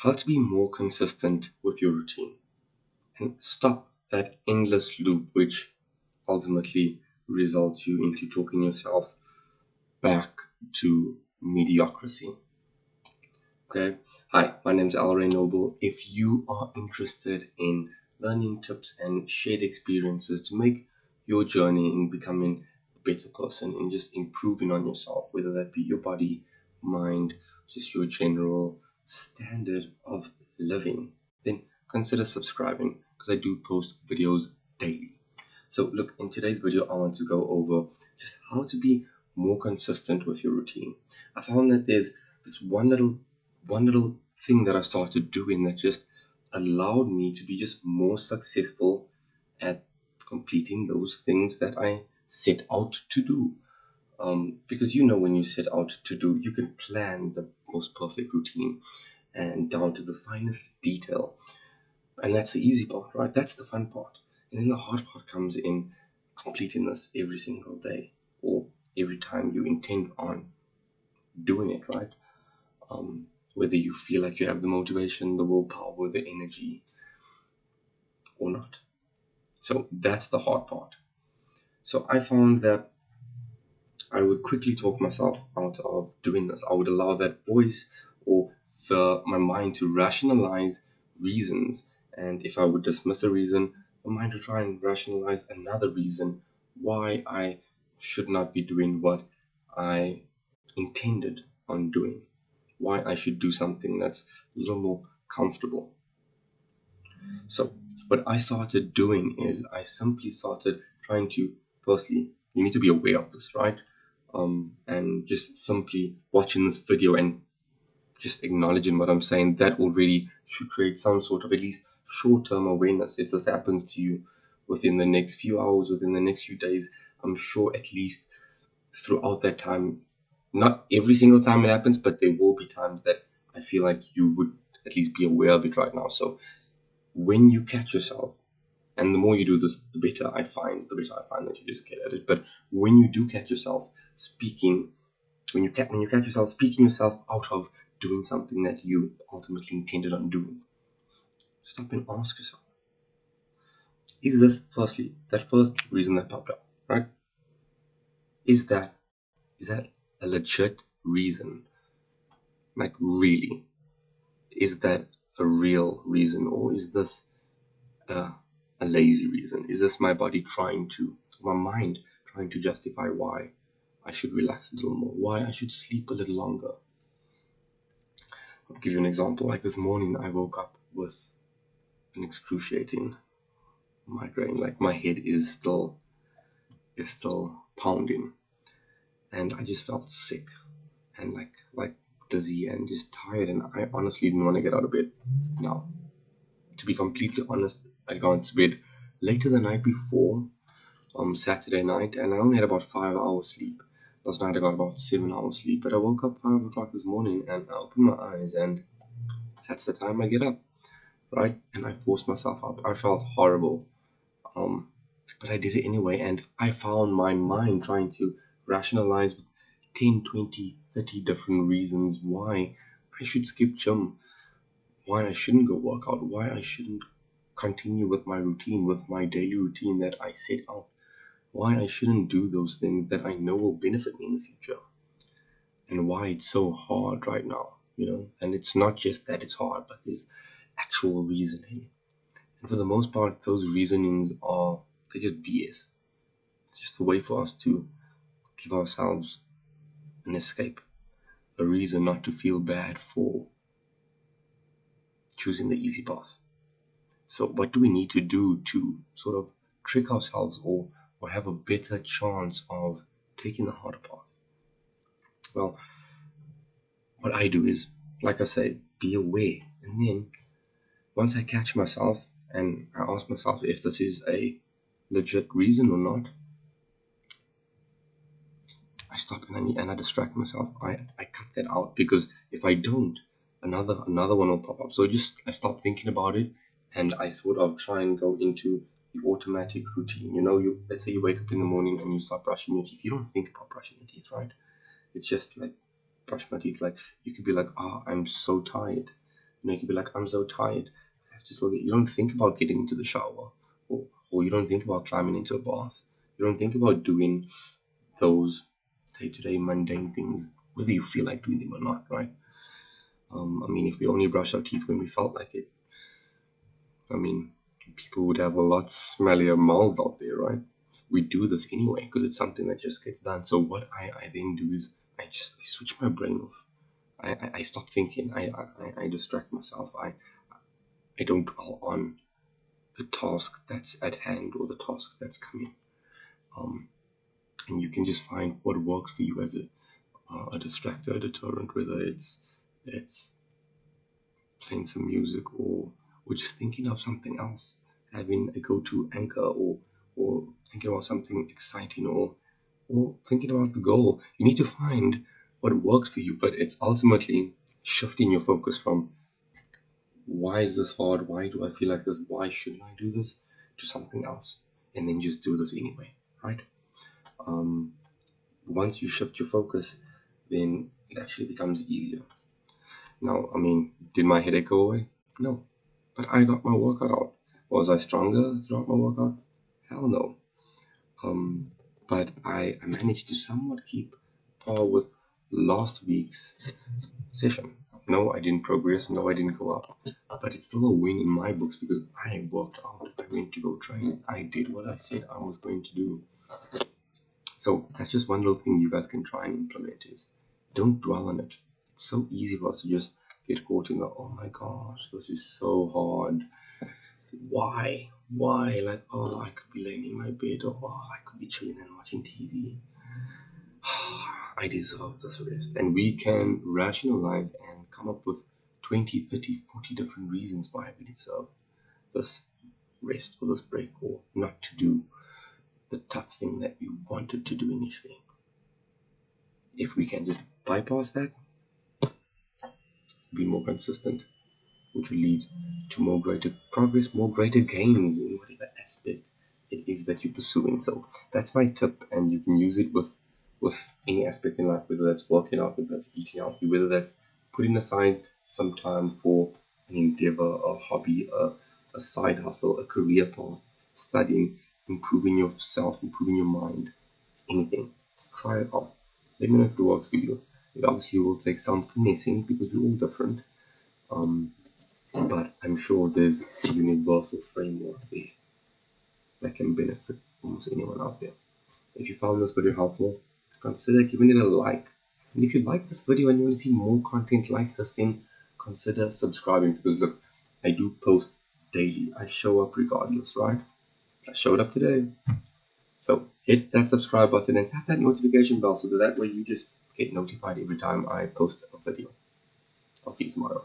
how to be more consistent with your routine and stop that endless loop which ultimately results you into talking yourself back to mediocrity. Okay. Hi, my name is Alray Noble. If you are interested in learning tips and shared experiences to make your journey in becoming a better person and just improving on yourself, whether that be your body, mind, just your general standard of living, then consider subscribing because I do post videos daily. So, look, in today's video, I want to go over just how to be more consistent with your routine. I found that there's this one little thing that I started doing that just allowed me to be just more successful at completing those things that I set out to do. Because when you set out to do, you can plan the most perfect routine and down to the finest detail. And that's the easy part, right? That's the fun part. And then the hard part comes in completing this every single day or every time you intend on doing it, right? Whether you feel like you have the motivation, the willpower, the energy, or not. So that's the hard part. So I found that I would quickly talk myself out of doing this. I would allow that voice or my mind to rationalize reasons. And if I would dismiss a reason, my mind would try and rationalize another reason why I should not be doing what I intended on doing, why I should do something that's a little more comfortable. So what I started doing is I simply started trying to, firstly, you need to be aware of this, right? And just simply watching this video and just acknowledging what I'm saying, that already should create some sort of at least short-term awareness. If this happens to you within the next few hours, within the next few days, I'm sure at least throughout that time, not every single time it happens, but there will be times that I feel like you would at least be aware of it right now. So when you catch yourself, and the more you do this, the better I find that you just get at it. But when you do catch yourself speaking, when you catch yourself speaking yourself out of doing something that you ultimately intended on doing, stop and ask yourself: is this, firstly, that first reason that popped up, right? Is that a legit reason? Like, really, is that a real reason, or is this a lazy reason? Is this my mind trying to justify why I should relax a little more, why I should sleep a little longer? I'll give you an example. Like this morning, I woke up with an excruciating migraine. Like my head is still pounding, and I just felt sick and like dizzy and just tired. And I honestly didn't want to get out of bed. Now, to be completely honest, I got into bed later the night before, Saturday night, and I only had about 5 hours sleep. Last night I got about 7 hours sleep, but I woke up 5 o'clock this morning and I opened my eyes, and that's the time I get up, right? And I forced myself up. I felt horrible, but I did it anyway, and I found my mind trying to rationalize 10, 20, 30 different reasons why I should skip gym, why I shouldn't go work out, why I shouldn't continue with my routine, with my daily routine that I set out, why I shouldn't do those things that I know will benefit me in the future, and why it's so hard right now. And it's not just that it's hard, but there's actual reasoning. And for the most part, those reasonings they're just BS. It's just a way for us to give ourselves an escape, a reason not to feel bad for choosing the easy path. So what do we need to do to sort of trick ourselves or have a better chance of taking the harder path? Well, what I do is, like I say, be aware. And then once I catch myself and I ask myself if this is a legit reason or not, I stop and I distract myself. I cut that out, because if I don't, another one will pop up. So I stop thinking about it, and I sort of try and go into the automatic routine. Let's say you wake up in the morning and you start brushing your teeth. You don't think about brushing your teeth, right? It's just like brush my teeth. Like you could be like, I'm so tired. you could be like, I'm so tired. I have to still get. You don't think about getting into the shower, or you don't think about climbing into a bath. You don't think about doing those day-to-day mundane things, whether you feel like doing them or not, right? I mean, if we only brush our teeth when we felt like it, I mean, people would have a lot smellier mouths out there, right? We do this anyway because it's something that just gets done. So what I then do is I switch my brain off. I stop thinking. I distract myself. I don't dwell on the task that's at hand or the task that's coming. And you can just find what works for you as a distractor, a deterrent, whether it's playing some music or just thinking of something else, having a go-to anchor or thinking about something exciting or thinking about the goal. You need to find what works for you, but it's ultimately shifting your focus from why is this hard? Why do I feel like this? Why shouldn't I do this? To something else, and then just do this anyway, right? Once you shift your focus, then it actually becomes easier. Now, I mean, did my headache go away? No, but I got my workout out. Was I stronger throughout my workout? Hell no. But I managed to somewhat keep par with last week's session. No, I didn't progress. No, I didn't go up. But it's still a win in my books because I worked out. I went to go train. I did what I said I was going to do. So that's just one little thing you guys can try and implement is don't dwell on it. It's so easy for us to just get caught in the, oh my gosh, this is so hard. Why? Why? Like, oh, I could be laying in my bed, or oh, I could be chilling and watching TV. I deserve this rest. And we can rationalize and come up with 20, 30, 40 different reasons why we deserve this rest or this break or not to do the tough thing that we wanted to do initially. If we can just bypass that, be more consistent, which will lead to more greater progress, more greater gains in whatever aspect it is that you're pursuing. So that's my tip, and you can use it with any aspect in life, whether that's working out, whether that's eating healthy, whether that's putting aside some time for an endeavor, a hobby, a side hustle, a career path, studying, improving yourself, improving your mind, anything. Try it out. Let me know if it works for you. It obviously will take some finessing because we're all different. But I'm sure there's a universal framework there that can benefit almost anyone out there. If you found this video helpful, consider giving it a like. And if you like this video and you want to see more content like this, then consider subscribing because look, I do post daily. I show up regardless, right? I showed up today. So hit that subscribe button and tap that notification bell so that way you just get notified every time I post a video. I'll see you tomorrow.